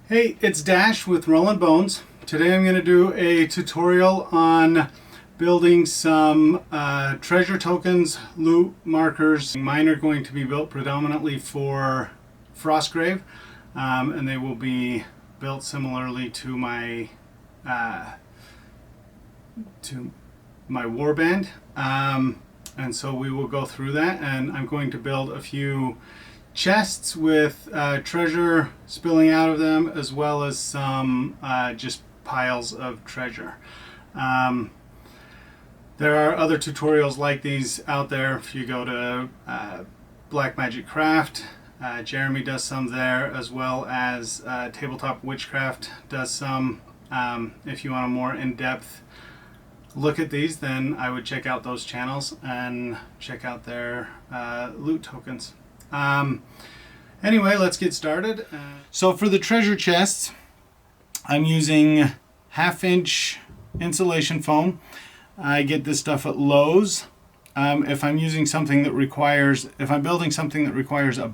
Hey, it's Dash with Rollin' Bones. Today I'm going to do a tutorial on building some treasure tokens, loot markers. Mine are going to be built predominantly for Frostgrave, and they will be built similarly to my warband. And so we will go through that, and I'm going to build a few chests with treasure spilling out of them, as well as some just piles of treasure. There are other tutorials like these out there. If you go to Black Magic Craft, Jeremy does some there, as well as Tabletop Witchcraft does some. If you want a more in-depth look at these, then I would check out those channels and check out their loot tokens. Anyway, let's get started. So for the treasure chests, I'm using 1/2-inch insulation foam. I get this stuff at Lowe's. If I'm building something that requires a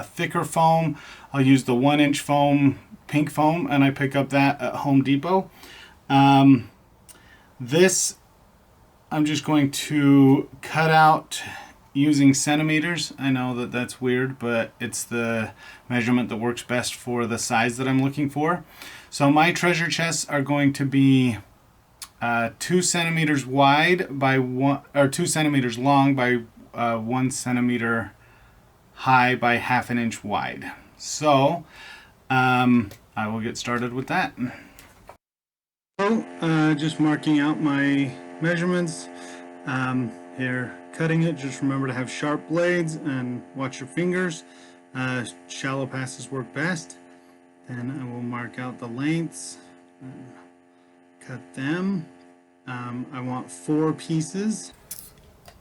thicker foam, I'll use the 1-inch foam, pink foam, and I pick up that at Home Depot. This I'm just going to cut out using centimeters. I know that that's weird, but it's the measurement that works best for the size that I'm looking for. So my treasure chests are going to be 2 centimeters wide by 2 centimeters long by 1 centimeter high by 1/2 inch wide. So I will get started with that. So just marking out my measurements. Here, cutting it, just remember to have sharp blades and watch your fingers. Shallow passes work best. Then I will mark out the lengths and cut them. I want 4 pieces.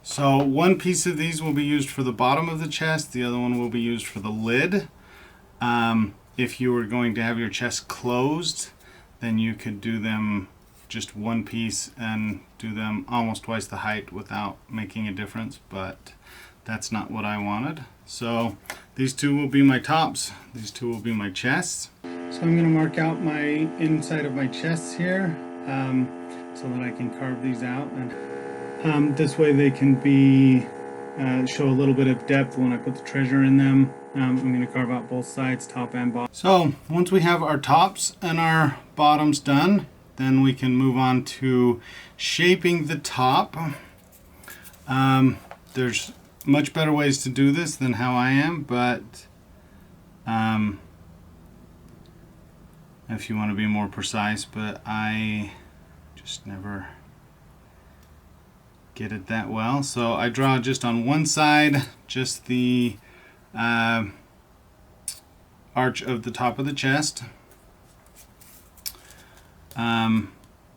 So 1 piece of these will be used for the bottom of the chest, the other one will be used for the lid. If you were going to have your chest closed, then you could do them just 1 piece and do them almost twice the height without making a difference, but that's not what I wanted. So these 2 will be my tops, these 2 will be my chests. So I'm going to mark out my inside of my chests here so that I can carve these out, and this way they can be show a little bit of depth when I put the treasure in them. I'm going to carve out both sides, top and bottom. So once we have our tops and our bottoms done, then we can move on to shaping the top. There's much better ways to do this than how I am, but if you want to be more precise, but I just never get it that well. So I draw just on one side, just the arch of the top of the chest.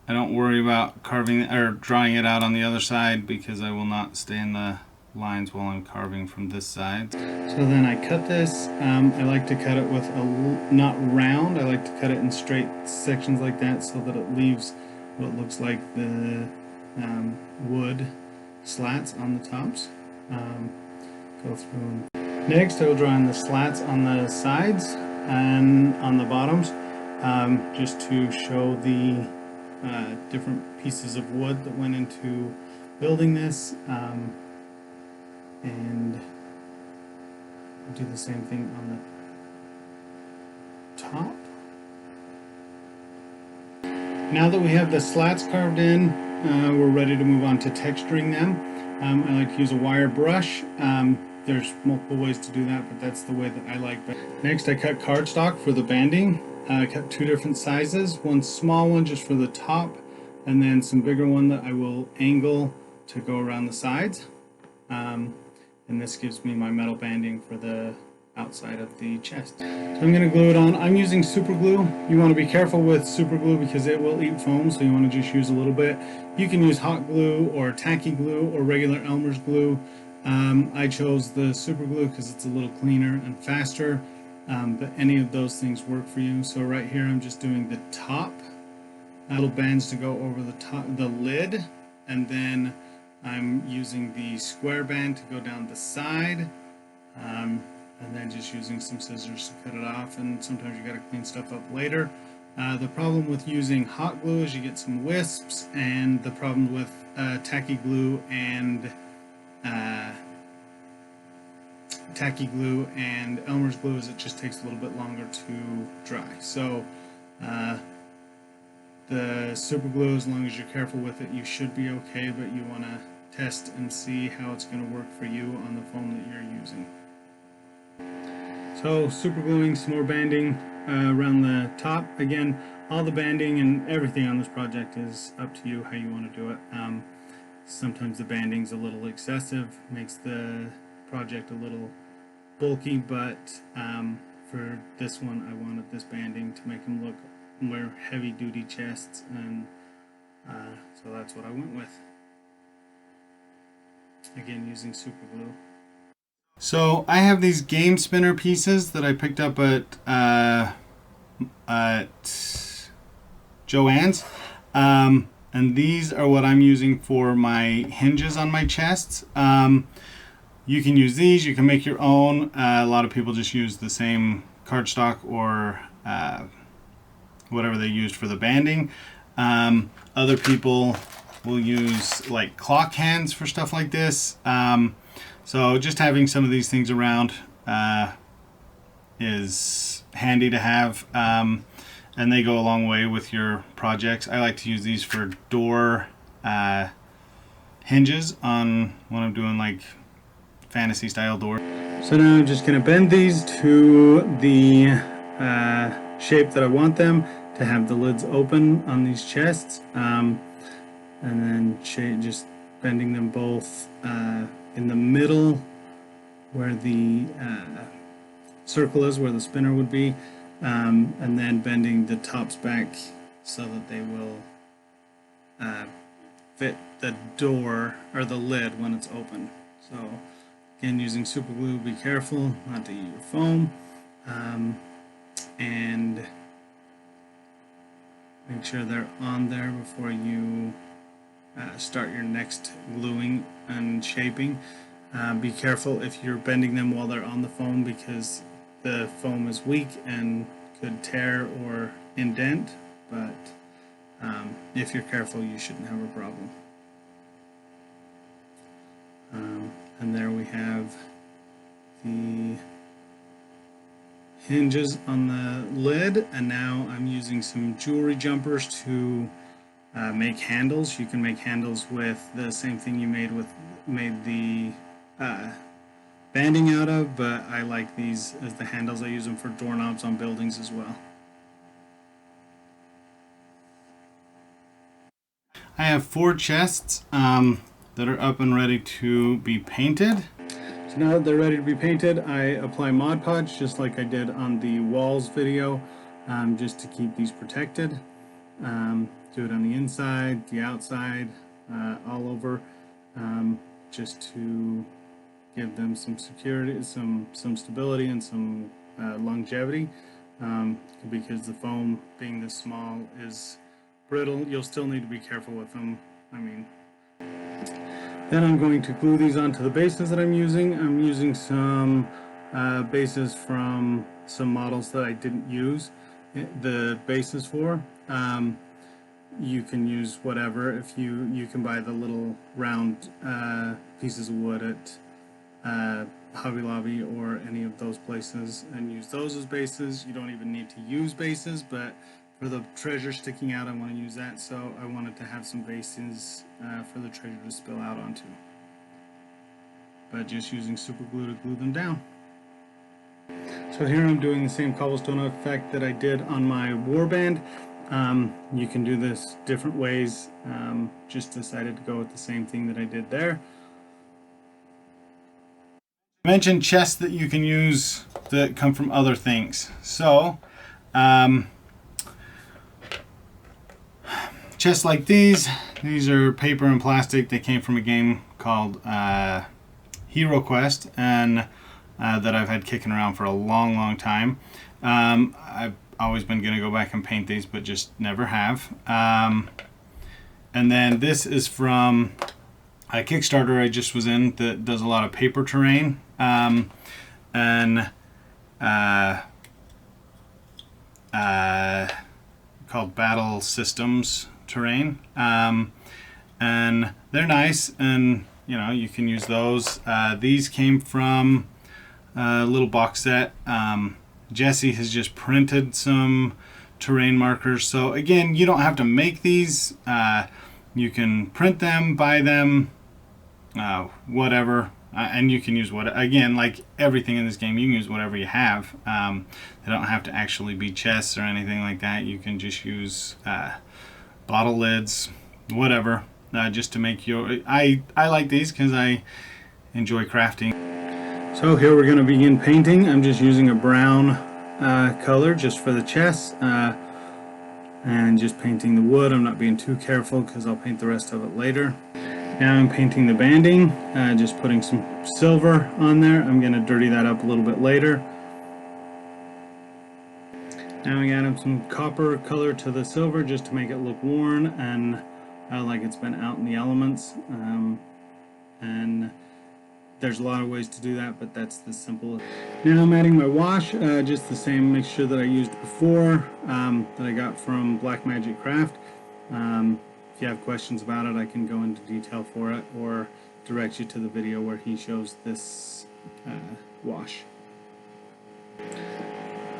I don't worry about carving or drawing it out on the other side, because I will not stay in the lines while I'm carving from this side. So then I cut this. I like to cut it with not round. I like to cut it in straight sections like that, so that it leaves what looks like the wood slats on the tops. Go through. Next, I will draw in the slats on the sides and on the bottoms, just to show the different pieces of wood that went into building this, and do the same thing on the top. Now that we have the slats carved in, we're ready to move on to texturing them. I like to use a wire brush. There's multiple ways to do that, but that's the way that I like that. Next, I cut cardstock for the banding. I cut 2 different sizes, one small one just for the top, and then some bigger one that I will angle to go around the sides. And this gives me my metal banding for the outside of the chest. So I'm going to glue it on. I'm using super glue. You want to be careful with super glue because it will eat foam, so you want to just use a little bit. You can use hot glue or tacky glue or regular Elmer's glue. I chose the super glue because it's a little cleaner and faster, but any of those things work for you. So right here I'm just doing the top, little bands to go over the top, the lid, and then I'm using the square band to go down the side. and then just using some scissors to cut it off, and sometimes you got to clean stuff up later. The problem with using hot glue is you get some wisps, and the problem with tacky glue and Elmer's glue is it just takes a little bit longer to dry. So the super glue, as long as you're careful with it, you should be okay, but you want to test and see how it's going to work for you on the foam that you're using. So super gluing some more banding around the top. Again, all the banding and everything on this project is up to you how you want to do it. Sometimes the banding's a little excessive, makes the project a little bulky, but for this one I wanted this banding to make them look more heavy duty chests, and so that's what I went with. Again, using super glue. So I have these game spinner pieces that I picked up at Joann's, and these are what I'm using for my hinges on my chests. You can use these, you can make your own. A lot of people just use the same cardstock or whatever they used for the banding. Other people will use like clock hands for stuff like this. So just having some of these things around is handy to have, and they go a long way with your projects. I like to use these for door hinges on when I'm doing like fantasy style door. So now I'm just going to bend these to the shape that I want them to have the lids open on these chests, and then just bending them both in the middle where the circle is, where the spinner would be, and then bending the tops back so that they will fit the door or the lid when it's open. So again, using super glue, be careful not to eat your foam, and make sure they're on there before you start your next gluing and shaping. Be careful if you're bending them while they're on the foam, because the foam is weak and could tear or indent, but if you're careful, you shouldn't have a problem. And there we have the hinges on the lid, and now I'm using some jewelry jumpers to make handles. You can make handles with the same thing you made the banding out of, but I like these as the handles. I use them for doorknobs on buildings as well. I have 4 chests that are up and ready to be painted. So now that they're ready to be painted, I apply Mod Podge just like I did on the walls video, just to keep these protected. Do it on the inside, the outside, all over, just to give them some security, some stability, and some longevity, because the foam, being this small, is brittle. You'll still need to be careful with them. Then I'm going to glue these onto the bases that I'm using. I'm using some bases from some models that I didn't use the bases for. You can use whatever. If you can buy the little round pieces of wood at Hobby Lobby or any of those places and use those as bases. You don't even need to use bases, but for the treasure sticking out, I want to use that, so I wanted to have some bases for the treasure to spill out onto. But just using super glue to glue them down. So here I'm doing the same cobblestone effect that I did on my warband. You can do this different ways. Just decided to go with the same thing that I did there. I mentioned chests that you can use that come from other things. So chests like these are paper and plastic. They came from a game called Hero Quest, and that I've had kicking around for a long time. I've always been going to go back and paint these, but just never have. And then this is from a Kickstarter I just was in that does a lot of paper terrain. And uh, called Battle Systems terrain, and they're nice, and you know, you can use those. These came from a little box set. Jesse has just printed some terrain markers, so again, you don't have to make these. You can print them, buy them, whatever, and you can use what, again, like everything in this game, you can use whatever you have. They don't have to actually be chests or anything like that. You can just use bottle lids, whatever, just to make your, I like these because I enjoy crafting. So here we're going to begin painting. I'm just using a brown color just for the chests, and just painting the wood. I'm not being too careful because I'll paint the rest of it later. Now I'm painting the banding, just putting some silver on there. I'm going to dirty that up a little bit later. Now I'm adding some copper color to the silver just to make it look worn and like it's been out in the elements. And there's a lot of ways to do that, but that's the simple. Now I'm adding my wash, just the same mixture that I used before, that I got from Black Magic Craft. If you have questions about it, I can go into detail for it or direct you to the video where he shows this wash.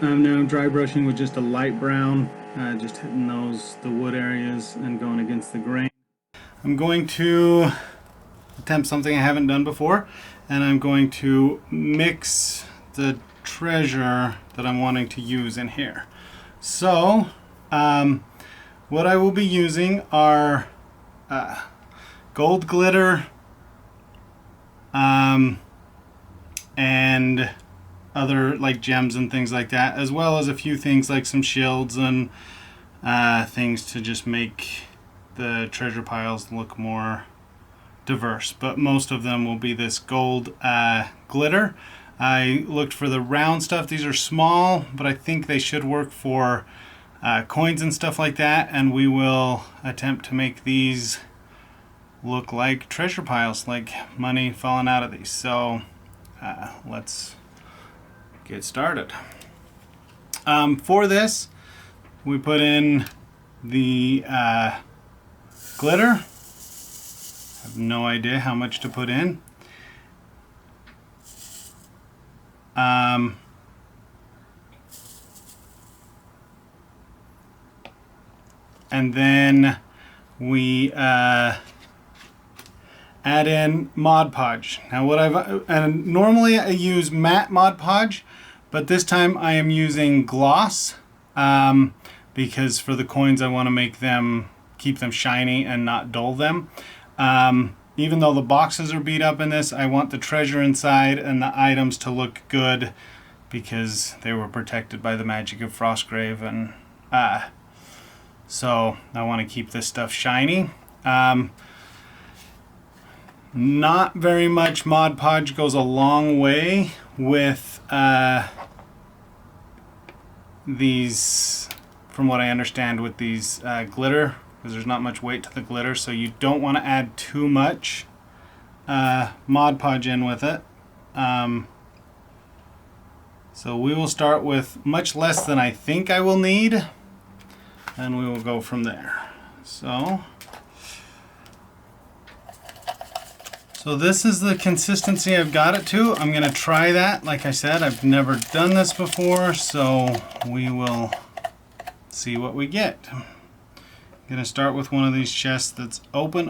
I'm now dry brushing with just a light brown, just hitting the wood areas and going against the grain. I'm going to attempt something I haven't done before, and I'm going to mix the treasure that I'm wanting to use in here. So what I will be using are gold glitter, and other like gems and things like that, as well as a few things like some shields and things to just make the treasure piles look more diverse. But most of them will be this gold glitter. I looked for the round stuff. These are small, but I think they should work for coins and stuff like that, and we will attempt to make these look like treasure piles, like money falling out of these. So let's get started. For this, we put in the glitter. I have no idea how much to put in. And then we add in Mod Podge. Now and normally I use matte Mod Podge, but this time I am using gloss, because for the coins I want to keep them shiny and not dull them. Even though the boxes are beat up in this, I want the treasure inside and the items to look good because they were protected by the magic of Frostgrave, and so I want to keep this stuff shiny. Not very much Mod Podge goes a long way with these, from what I understand, with these glitter, because there's not much weight to the glitter, so you don't want to add too much Mod Podge in with it. So we will start with much less than I think I will need, and we will go from there. So this is the consistency I've got it to. I'm going to try that. Like I said, I've never done this before, so we will see what we get. I'm going to start with one of these chests that's open.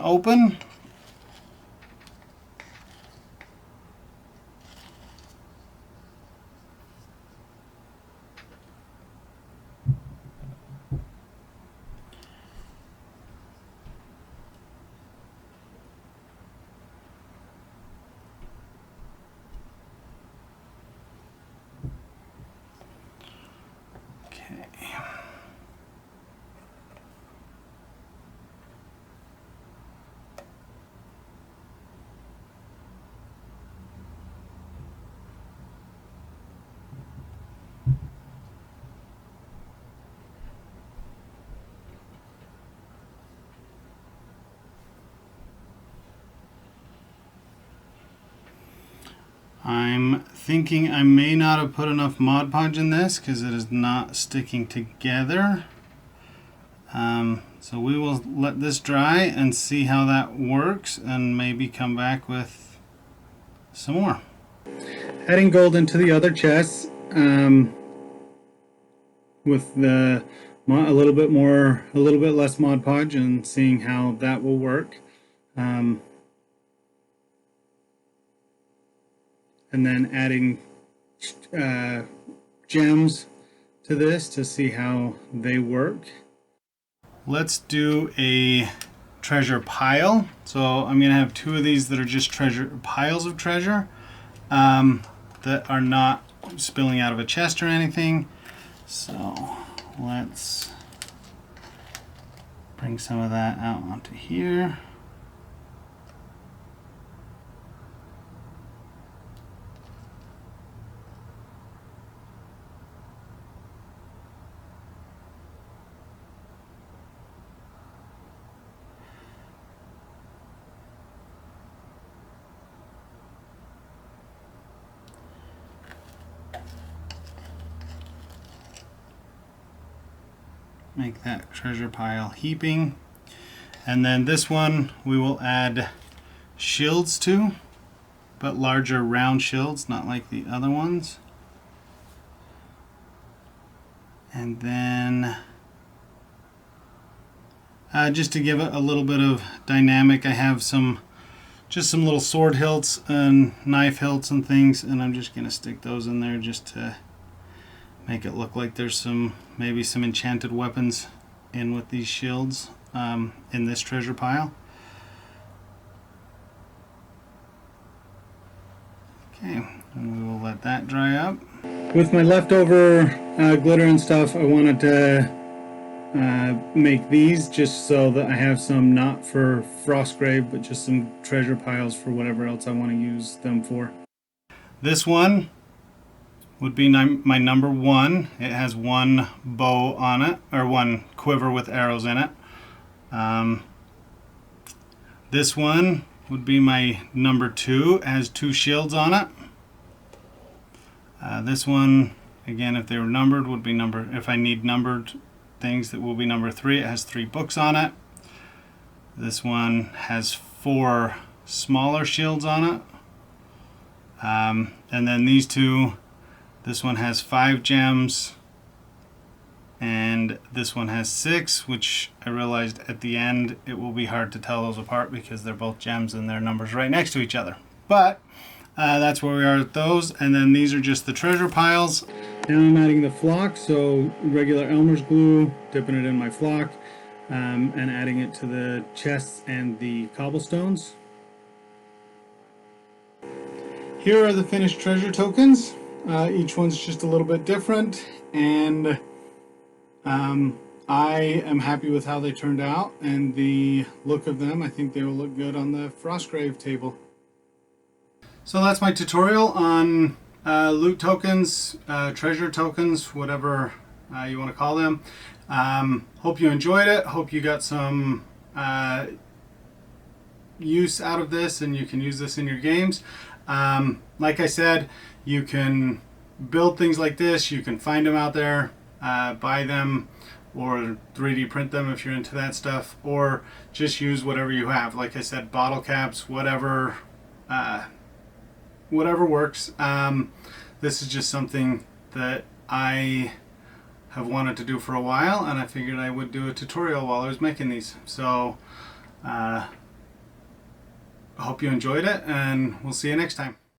I'm thinking I may not have put enough Mod Podge in this because it is not sticking together. So we will let this dry and see how that works and maybe come back with some more. Adding gold into the other chests with a little bit less Mod Podge, and seeing how that will work. And then adding gems to this to see how they work. Let's do a treasure pile. So I'm going to have 2 of these that are just piles of treasure that are not spilling out of a chest or anything. So let's bring some of that out onto here. Make that treasure pile heaping. And then this one we will add shields to, but larger round shields, not like the other ones. And then just to give it a little bit of dynamic, I have just some little sword hilts and knife hilts and things, and I'm just gonna stick those in there just to make it look like there's maybe some enchanted weapons in with these shields in this treasure pile. Okay, and we will let that dry up. With my leftover glitter and stuff, I wanted to make these just so that I have some, not for Frostgrave, but just some treasure piles for whatever else I want to use them for. This one would be my number 1. It has 1 bow on it, or 1 quiver with arrows in it. This one would be my number 2. It has 2 shields on it. This one, again, if they were numbered, would be if I need numbered things, that will be number 3. It has 3 books on it. This one has 4 smaller shields on it. And then these 2, this one has 5 gems, and this one has 6, which I realized at the end it will be hard to tell those apart because they're both gems and their numbers right next to each other. But that's where we are with those. And then these are just the treasure piles. Now I'm adding the flock, so regular Elmer's glue, dipping it in my flock, and adding it to the chests and the cobblestones. Here are the finished treasure tokens. Each one's just a little bit different, and I am happy with how they turned out and the look of them. I think they will look good on the Frostgrave table. So that's my tutorial on loot tokens, treasure tokens, whatever you want to call them. Hope you enjoyed it. Hope you got some use out of this and you can use this in your games. Like I said, you can build things like this. You can find them out there, buy them, or 3D print them if you're into that stuff, or just use whatever you have. Like I said, bottle caps, whatever works. This is just something that I have wanted to do for a while, and I figured I would do a tutorial while I was making these. So I hope you enjoyed it, and we'll see you next time.